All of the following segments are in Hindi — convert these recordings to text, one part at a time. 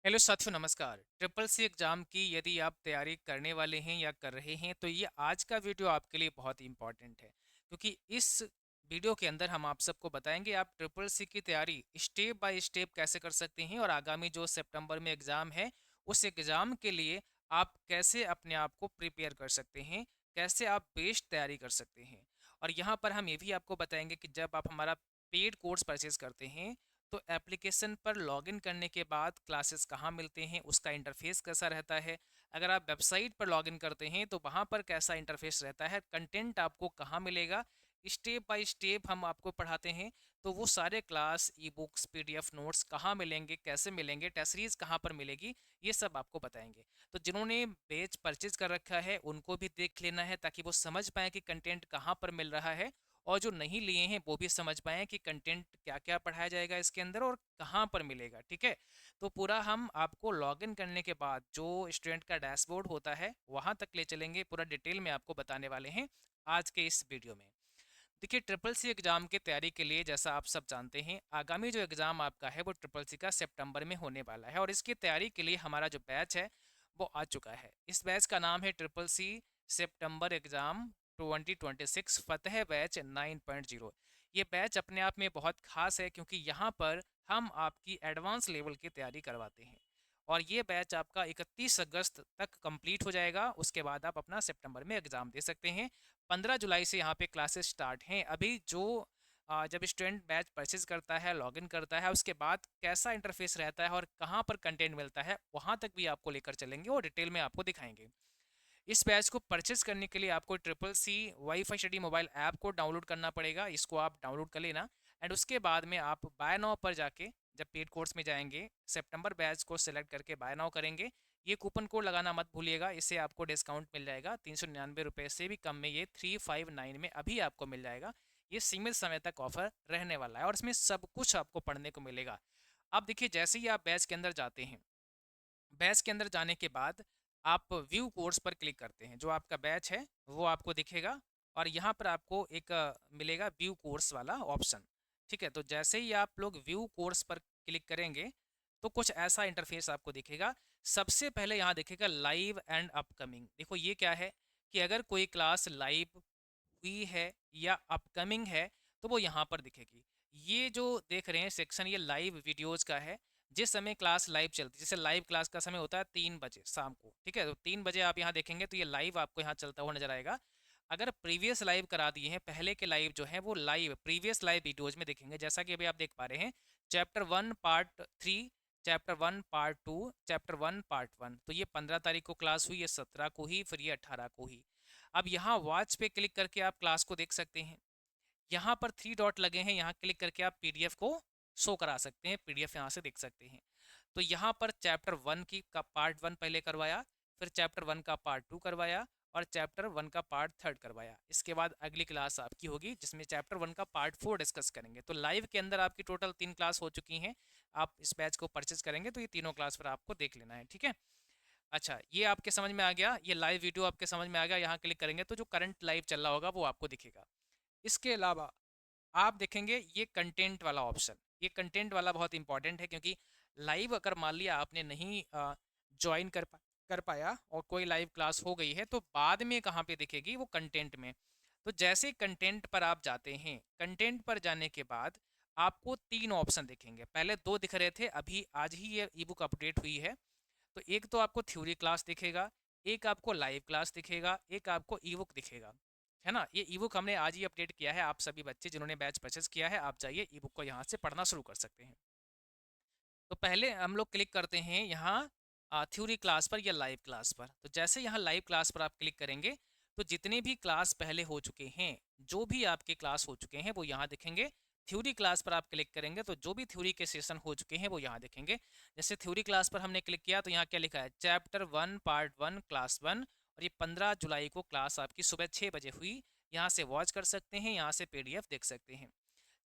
हेलो साथियों, नमस्कार। ट्रिपल सी एग्ज़ाम की यदि आप तैयारी करने वाले हैं या कर रहे हैं तो ये आज का वीडियो आपके लिए बहुत ही इम्पॉर्टेंट है, क्योंकि इस वीडियो के अंदर हम आप सबको बताएंगे आप ट्रिपल सी की तैयारी स्टेप बाय स्टेप कैसे कर सकते हैं और आगामी जो सितंबर में एग्ज़ाम है उस एग्ज़ाम के लिए आप कैसे अपने आप को प्रिपेयर कर सकते हैं, कैसे आप बेस्ट तैयारी कर सकते हैं। और यहाँ पर हम ये भी आपको बताएंगे कि जब आप हमारा पेड कोर्स परचेज करते हैं तो एप्लीकेशन पर लॉगिन करने के बाद क्लासेस कहाँ मिलते हैं, उसका इंटरफेस कैसा रहता है। अगर आप वेबसाइट पर लॉगिन करते हैं तो वहाँ पर कैसा इंटरफेस रहता है, कंटेंट आपको कहाँ मिलेगा, स्टेप बाय स्टेप हम आपको पढ़ाते हैं। तो वो सारे class e books PDF notes कहाँ मिलेंगे, कैसे मिलेंगे, टेस्ट सीरीज कहाँ पर मिलेगी, ये सब आपको बताएंगे। तो जिन्होंने बैच परचेज कर रखा है उनको भी देख लेना है ताकि वो समझ पाएँ कि कंटेंट कहाँ पर मिल रहा है, और जो नहीं लिए हैं वो भी समझ पाएँ कि कंटेंट क्या-क्या पढ़ाया जाएगा इसके अंदर और कहाँ पर मिलेगा, ठीक है? तो पूरा हम आपको लॉगिन करने के बाद जो स्टूडेंट का डैशबोर्ड होता है, वहाँ तक ले चलेंगे, पूरा डिटेल में आपको बताने वाले हैं आज के इस वीडियो में। देखिए, ट्रिपल सी एग्ज़ाम की तैयारी के लिए जैसा आप सब जानते हैं, आगामी जो एग्ज़ाम आपका है वो ट्रिपल सी का सितंबर में होने वाला है और इसकी तैयारी के लिए हमारा जो बैच है, वो आ चुका है। इस बैच का नाम है ट्रिपल सी सितंबर एग्ज़ाम 2026 फ़तेह बैच 9.0। ये बैच अपने आप में बहुत ख़ास है क्योंकि यहाँ पर हम आपकी एडवांस लेवल की तैयारी करवाते हैं और ये बैच आपका 31 अगस्त तक कंप्लीट हो जाएगा। उसके बाद आप अपना सितंबर में एग्ज़ाम दे सकते हैं। 15 जुलाई से यहाँ पे क्लासेस स्टार्ट हैं। अभी जो जब स्टूडेंट बैच परचेज करता है, लॉगिन करता है, उसके बाद कैसा इंटरफेस रहता है और कहाँ पर कंटेंट मिलता है, वहाँ तक भी आपको लेकर चलेंगे और डिटेल में आपको दिखाएंगे। इस बैच को परचेज करने के लिए आपको triple C wifi study mobile app को डाउनलोड करना पड़ेगा। इसको आप डाउनलोड कर लेना एंड उसके बाद में आप बाय नाउ पर जाके जब पेड कोर्स में जाएंगे, सितंबर बैच को सिलेक्ट करके बाय नाउ करेंगे। ये कूपन कोड लगाना मत भूलिएगा, इससे आपको डिस्काउंट मिल जाएगा। 399 रुपये से भी कम में ये 359 में अभी आपको मिल जाएगा। ये सीमित समय तक ऑफर रहने वाला है और इसमें सब कुछ आपको पढ़ने को मिलेगा। अब देखिए, जैसे ही आप बैच के अंदर जाते हैं, बैच के अंदर जाने के बाद आप व्यू कोर्स पर क्लिक करते हैं। जो आपका बैच है वो आपको दिखेगा और यहाँ पर आपको एक मिलेगा व्यू कोर्स वाला ऑप्शन। ठीक है, तो जैसे ही आप लोग व्यू कोर्स पर क्लिक करेंगे तो कुछ ऐसा इंटरफेस आपको दिखेगा। सबसे पहले यहाँ दिखेगा लाइव एंड अपकमिंग। देखो ये क्या है कि अगर कोई क्लास लाइव हुई है या अपकमिंग है तो वो यहाँ पर दिखेगी। ये जो देख रहे हैं सेक्शन, ये लाइव वीडियोज़ का है। जिस समय क्लास लाइव चलती है, जैसे लाइव क्लास का समय होता है 3 बजे शाम को, ठीक है, तो 3 बजे आप यहाँ देखेंगे तो ये लाइव आपको यहाँ चलता हुआ नजर आएगा। अगर प्रीवियस लाइव करा दिए हैं, पहले के लाइव जो है वो लाइव प्रीवियस लाइव वीडियोज में देखेंगे, जैसा कि अभी आप देख पा रहे हैं। Chapter 1 part 3, chapter 1 part 2, chapter 1 part 1। तो ये 15 तारीख को क्लास हुई, ये 17 को ही, फिर ये 18 को ही। अब यहाँ वॉच पे क्लिक करके आप क्लास को देख सकते हैं। यहाँ पर 3 डॉट लगे हैं, यहाँ क्लिक करके आप पीडीएफ को शो करा सकते हैं, पीडीएफ यहाँ से देख सकते हैं। तो यहाँ पर चैप्टर 1 की का पार्ट 1 पहले करवाया, फिर चैप्टर 1 का पार्ट 2 करवाया और चैप्टर 1 का पार्ट 3 करवाया। इसके बाद अगली क्लास आपकी होगी जिसमें चैप्टर 1 का पार्ट 4 डिस्कस करेंगे। तो लाइव के अंदर आपकी टोटल 3 क्लास हो चुकी हैं। आप इस बैच को परचेज करेंगे तो ये तीनों क्लास पर आपको देख लेना है, ठीक है। अच्छा, ये आपके समझ में आ गया, ये लाइव वीडियो आपके समझ में आ गया। यहाँ क्लिक करेंगे तो जो करंट लाइव चल रहा होगा वो आपको दिखेगा। इसके अलावा आप देखेंगे ये कंटेंट वाला ऑप्शन। ये कंटेंट वाला बहुत इंपॉर्टेंट है क्योंकि लाइव अगर मान लिया आपने नहीं ज्वाइन कर पाया और कोई लाइव क्लास हो गई है तो बाद में कहाँ पे दिखेगी, वो कंटेंट में। तो जैसे कंटेंट पर आप जाते हैं, कंटेंट पर जाने के बाद आपको 3 ऑप्शन दिखेंगे। पहले 2 दिख रहे थे, अभी आज ही ये ई बुक अपडेट हुई है। तो एक तो आपको थ्योरी क्लास दिखेगा, एक आपको लाइव क्लास दिखेगा, एक आपको ई बुक दिखेगा, है ना। ये ई बुक हमने आज ही अपडेट किया है। आप सभी बच्चे जिन्होंने बैच परचेज किया है, आप जाइए ई बुक को यहाँ से पढ़ना शुरू कर सकते हैं। तो पहले हम लोग क्लिक करते हैं यहाँ थ्योरी क्लास पर या लाइव क्लास पर। तो जैसे यहाँ लाइव क्लास पर आप क्लिक करेंगे तो जितने भी क्लास पहले हो चुके हैं, जो भी आपके क्लास हो चुके हैं वो यहाँ दिखेंगे। थ्योरी क्लास पर आप क्लिक करेंगे तो जो भी थ्योरी के सेशन हो चुके हैं वो यहाँ दिखेंगे। जैसे थ्योरी क्लास पर हमने क्लिक किया तो यहाँ क्या लिखा है, चैप्टर 1 पार्ट 1 क्लास 1। और ये 15 जुलाई को क्लास आपकी सुबह 6 बजे हुई। यहाँ से वॉच कर सकते हैं, यहाँ से पीडीएफ देख सकते हैं।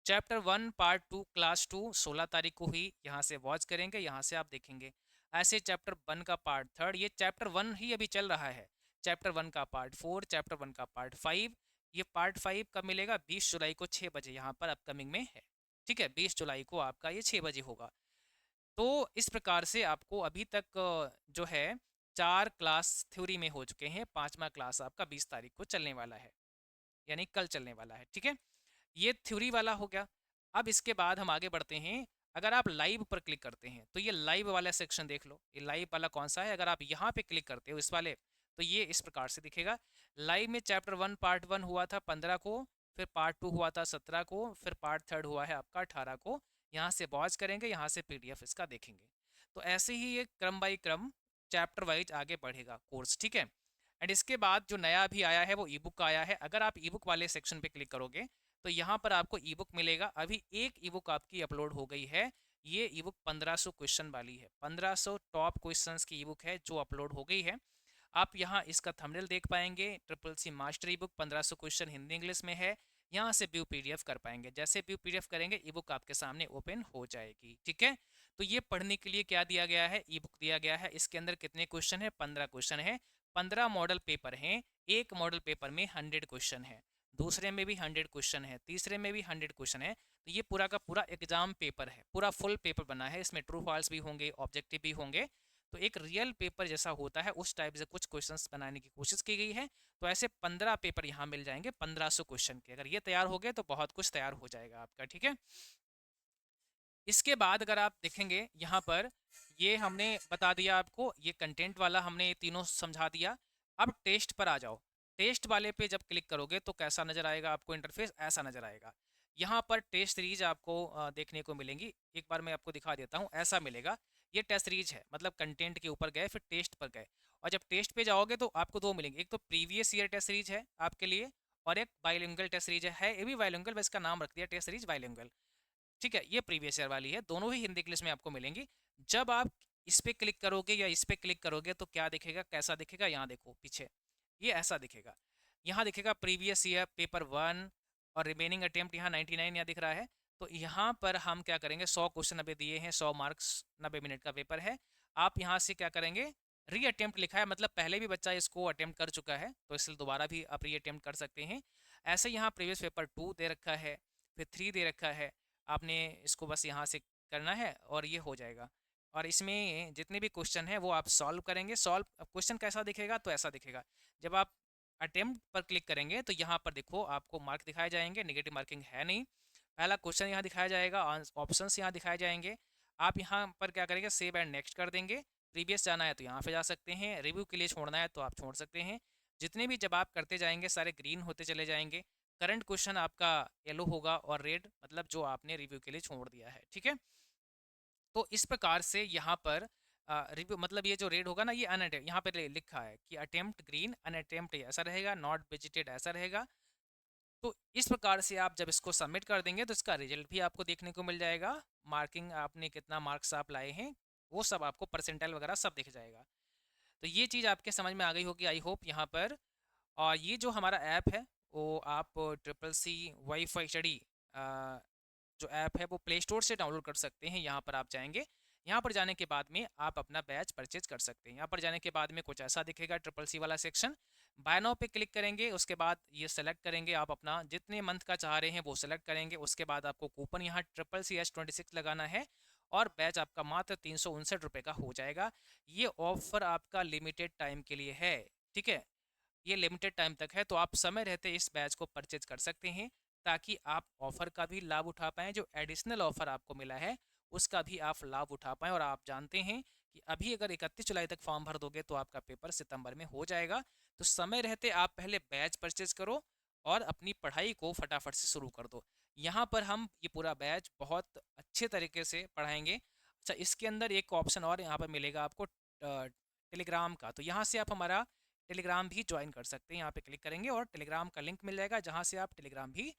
चैप्टर 1 पार्ट 2 क्लास 2 16 तारीख को हुई, यहाँ से वॉच करेंगे, यहाँ से आप देखेंगे। ऐसे चैप्टर 1 का पार्ट 3, ये चैप्टर 1 ही अभी चल रहा है। चैप्टर 1 का पार्ट 4, चैप्टर 1 का पार्ट 5। ये पार्ट 5 कब मिलेगा, 20 जुलाई को 6 बजे यहाँ पर अपकमिंग में है, ठीक है। 20 जुलाई को आपका ये 6 बजे होगा। तो इस प्रकार से आपको अभी तक जो है 4 क्लास थ्योरी में हो चुके हैं, 5वां क्लास आपका 20 तारीख को चलने वाला है, यानी कल चलने वाला है, ठीक है। ये थ्योरी वाला हो गया। अब इसके बाद हम आगे बढ़ते हैं। अगर आप लाइव पर क्लिक करते हैं तो ये लाइव वाला सेक्शन देख लो, ये लाइव वाला कौन सा है। अगर आप यहाँ पे क्लिक करते हो इस वाले, तो ये इस प्रकार से दिखेगा। लाइव में चैप्टर 1 पार्ट 1 हुआ था 15 को, फिर पार्ट 2 हुआ था 17 को, फिर पार्ट 3 हुआ है आपका 18 को। यहाँ से वॉच करेंगे, यहाँ से पीडीएफ इसका देखेंगे। तो ऐसे ही ये क्रम बाई क्रम चैप्टर वाइज आगे बढ़ेगा कोर्स, ठीक है। एंड इसके बाद जो नया अभी आया है वो ई बुक का आया है। अगर आप ई बुक वाले सेक्शन पे क्लिक करोगे तो यहाँ पर आपको ई बुक मिलेगा। अभी एक ई बुक आपकी अपलोड हो गई है। ये ई बुक 1500 क्वेश्चन वाली है, 1500 टॉप क्वेश्चंस की ई बुक है जो अपलोड हो गई है। आप यहाँ इसका थंबनेल देख पाएंगे, triple C master e book 1500 question Hindi English में है। यहाँ से व्यू पीडीएफ कर पाएंगे। जैसे व्यू पीडीएफ करेंगे ई बुक आपके सामने ओपन हो जाएगी, ठीक है। तो ये पढ़ने के लिए क्या दिया गया है, ई बुक दिया गया है। इसके अंदर कितने क्वेश्चन है, 15 क्वेश्चन है। 15 मॉडल पेपर हैं। एक मॉडल पेपर में 100 क्वेश्चन है, दूसरे में भी 100 क्वेश्चन है, तीसरे में भी 100 क्वेश्चन है। तो ये पूरा का पूरा एग्जाम पेपर है, पूरा फुल पेपर बना है। इसमें ट्रू फॉल्स भी होंगे, ऑब्जेक्टिव भी होंगे। तो एक रियल पेपर जैसा होता है उस टाइप से कुछ क्वेश्चंस बनाने की कोशिश की गई है। तो ऐसे 15 पेपर यहाँ मिल जाएंगे 1500 क्वेश्चन के। अगर ये तैयार हो गए तो बहुत कुछ तैयार हो जाएगा आपका, ठीक है। इसके बाद अगर आप देखेंगे यहाँ पर, ये हमने बता दिया आपको, ये कंटेंट वाला हमने ये तीनों समझा दिया। अब टेस्ट पर आ जाओ। टेस्ट वाले पे जब क्लिक करोगे तो कैसा नज़र आएगा आपको इंटरफेस, ऐसा नज़र आएगा। यहाँ पर टेस्ट सीरीज आपको देखने को मिलेंगी। एक बार मैं आपको दिखा देता हूँ, ऐसा मिलेगा। ये टेस्ट सीरीज है, मतलब कंटेंट के ऊपर गए फिर टेस्ट पर गए। और जब टेस्ट पे जाओगे तो आपको दो मिलेंगे, एक तो प्रीवियस ईयर टेस्ट सीरीज है आपके लिए, और एक बाइलिंगुअल टेस्ट सीरीज है। ये भी बाइलिंगुअल, बस इसका नाम रख दिया टेस्ट सीरीज बाइलिंगुअल, ठीक है। ये प्रीवियस ईयर वाली है, दोनों ही हिंदी इंग्लिश में आपको मिलेंगी। जब आप इस पे क्लिक करोगे या इस पे क्लिक करोगे तो क्या दिखेगा, कैसा दिखेगा, यहाँ देखो पीछे, ये ऐसा दिखेगा। यहाँ दिखेगा प्रीवियस ईयर पेपर 1 और रिमेनिंग अटेम्प्ट यहाँ 99 यहाँ दिख रहा है। तो यहाँ पर हम क्या करेंगे, 100 क्वेश्चन अभी दिए हैं, 100 मार्क्स, 90 मिनट का पेपर है। आप यहाँ से क्या करेंगे, री अटेम्प्ट लिखा है, मतलब पहले भी बच्चा इसको अटेम्प्ट कर चुका है तो इसलिए दोबारा भी आप री अटेम्प्ट कर सकते हैं। ऐसे यहाँ प्रीवियस पेपर 2 दे रखा है, फिर 3 दे रखा है। आपने इसको बस यहाँ से करना है और ये हो जाएगा। और इसमें जितने भी क्वेश्चन हैं वो आप सॉल्व करेंगे। सॉल्व क्वेश्चन कैसा दिखेगा, तो ऐसा दिखेगा। जब आप अटेम्प्ट पर क्लिक करेंगे तो यहाँ पर देखो आपको मार्क दिखाए जाएंगे, नेगेटिव मार्किंग है नहीं। पहला क्वेश्चन यहाँ दिखाया जाएगा, ऑप्शंस यहाँ दिखाए जाएंगे। आप यहाँ पर क्या करेंगे, सेव एंड नेक्स्ट कर देंगे। प्रीवियस जाना है तो यहाँ पे जा सकते हैं, रिव्यू के लिए छोड़ना है तो आप छोड़ सकते हैं। जितने भी जब आप करते जाएंगे सारे ग्रीन होते चले जाएंगे। करंट क्वेश्चन आपका येलो होगा और रेड मतलब जो आपने रिव्यू के लिए छोड़ दिया है, ठीक है। तो इस प्रकार से यहाँ पर रिव्यू मतलब ये जो रेड होगा ना, ये अनअटेम्प्ट, यहाँ पर लिखा है कि अटेम्प्ट ग्रीन, अनअटेम्प्ट ऐसा रहेगा, नॉट विजिटेड ऐसा रहेगा। तो इस प्रकार से आप जब इसको सबमिट कर देंगे तो इसका रिजल्ट भी आपको देखने को मिल जाएगा। मार्किंग आपने कितना मार्क्स आप लाए हैं वो सब आपको परसेंटाइल वगैरह सब दिख जाएगा। तो ये चीज़ आपके समझ में आ गई होगी आई होप यहाँ पर। और ये जो हमारा ऐप है वो आप ट्रिपल सी वाईफाई स्टडी जो ऐप है वो प्ले स्टोर से डाउनलोड कर सकते हैं। यहाँ पर आप जाएंगे, यहाँ पर जाने के बाद में आप अपना बैच परचेज कर सकते हैं। यहाँ पर जाने के बाद में कुछ ऐसा दिखेगा ट्रिपल सी वाला सेक्शन। बाय नाउ पे क्लिक करेंगे, उसके बाद ये सेलेक्ट करेंगे, आप अपना जितने मंथ का चाह रहे हैं वो सेलेक्ट करेंगे। उसके बाद आपको कूपन यहाँ CCH26 लगाना है और बैच आपका मात्र 359 रुपये का हो जाएगा। ये ऑफर आपका लिमिटेड टाइम के लिए है, ठीक है। ये लिमिटेड टाइम तक है, तो आप समय रहते इस बैच को परचेज कर सकते हैं ताकि आप ऑफ़र का भी लाभ उठा पाएँ। जो एडिशनल ऑफ़र आपको मिला है उसका भी आप लाभ उठा पाएँ। और आप जानते हैं कि अभी अगर 31 जुलाई तक फॉर्म भर दोगे तो आपका पेपर सितंबर में हो जाएगा। तो समय रहते आप पहले बैच परचेज करो और अपनी पढ़ाई को फटाफट से शुरू कर दो। यहाँ पर हम ये पूरा बैच बहुत अच्छे तरीके से पढ़ाएंगे। अच्छा, इसके अंदर एक ऑप्शन और यहाँ पर मिलेगा आपको टेलीग्राम का, तो यहाँ से आप हमारा टेलीग्राम भी ज्वाइन कर सकते हैं। यहाँ पे क्लिक करेंगे और टेलीग्राम का लिंक मिल जाएगा जहाँ से आप टेलीग्राम भी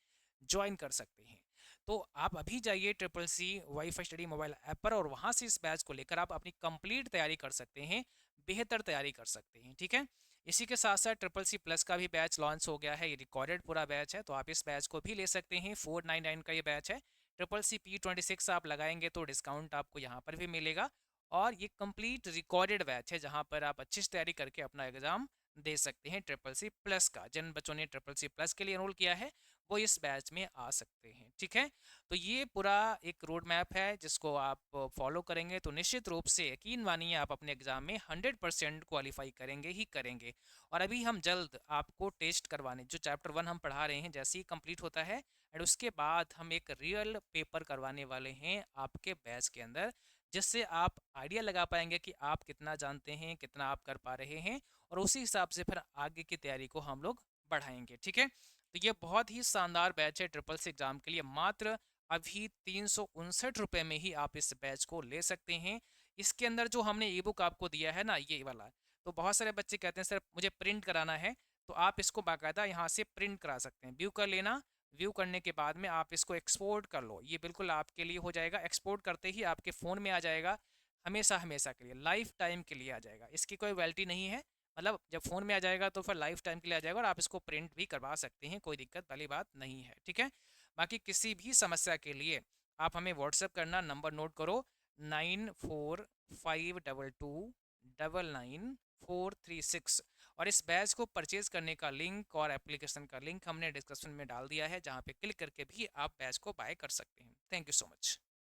ज्वाइन कर सकते हैं। तो आप अभी जाइए triple C wifi study mobile app पर और वहाँ से इस बैच को लेकर आप अपनी कंप्लीट तैयारी कर सकते हैं, बेहतर तैयारी कर सकते हैं, ठीक है। इसी के साथ साथ ट्रिपल सी प्लस का भी बैच लॉन्च हो गया है। ये रिकॉर्डेड पूरा बैच है, तो आप इस बैच को भी ले सकते हैं। 499 का ये बैच है। ट्रिपल सी P26 आप लगाएंगे तो डिस्काउंट आपको यहाँ पर भी मिलेगा। और ये कंप्लीट रिकॉर्डेड बैच है जहाँ पर आप अच्छी से तैयारी करके अपना एग्ज़ाम दे सकते हैं ट्रिपल सी प्लस का। जिन बच्चों ने ट्रिपल सी प्लस के लिए एनरोल किया है वो इस बैच में आ सकते हैं। ठीक है, तो ये पूरा एक रोड मैप है जिसको आप फॉलो करेंगे तो निश्चित रूप से यकीन मानिए आप अपने एग्ज़ाम में 100% क्वालिफाई करेंगे ही करेंगे। और अभी हम जल्द आपको टेस्ट करवाने, जो चैप्टर 1 हम पढ़ा रहे हैं जैसे ही कंप्लीट होता है एंड उसके बाद हम एक रियल पेपर करवाने वाले हैं आपके बैच के अंदर, जिससे आप आइडिया लगा पाएंगे कि आप कितना जानते हैं, कितना आप कर पा रहे हैं, और उसी हिसाब से फिर आगे की तैयारी को हम लोग बढ़ाएंगे। ठीक है, तो ये बहुत ही शानदार बैच है ट्रिपल सी एग्ज़ाम के लिए। मात्र अभी 359 रुपये में ही आप इस बैच को ले सकते हैं। इसके अंदर जो हमने ई बुक आपको दिया है ना, ये वाला, तो बहुत सारे बच्चे कहते हैं सर मुझे प्रिंट कराना है, तो आप इसको बाकायदा यहाँ से प्रिंट करा सकते हैं, व्यू कर लेना। व्यू करने के बाद में आप इसको एक्सपोर्ट कर लो, ये बिल्कुल आपके लिए हो जाएगा। एक्सपोर्ट करते ही आपके फ़ोन में आ जाएगा, हमेशा हमेशा के लिए, लाइफ टाइम के लिए आ जाएगा। इसकी कोई वैलिडिटी नहीं है, मतलब जब फ़ोन में आ जाएगा तो फिर लाइफ टाइम के लिए आ जाएगा, और आप इसको प्रिंट भी करवा सकते हैं, कोई दिक्कत वाली बात नहीं है। ठीक है, बाकी किसी भी समस्या के लिए आप हमें व्हाट्सएप करना, नंबर नोट करो 9452299436। और इस बैच को परचेज़ करने का लिंक और एप्लीकेशन का लिंक हमने डिस्क्रिप्शन में डाल दिया है, जहाँ पे क्लिक करके भी आप बैच को बाय कर सकते हैं। Thank you so much.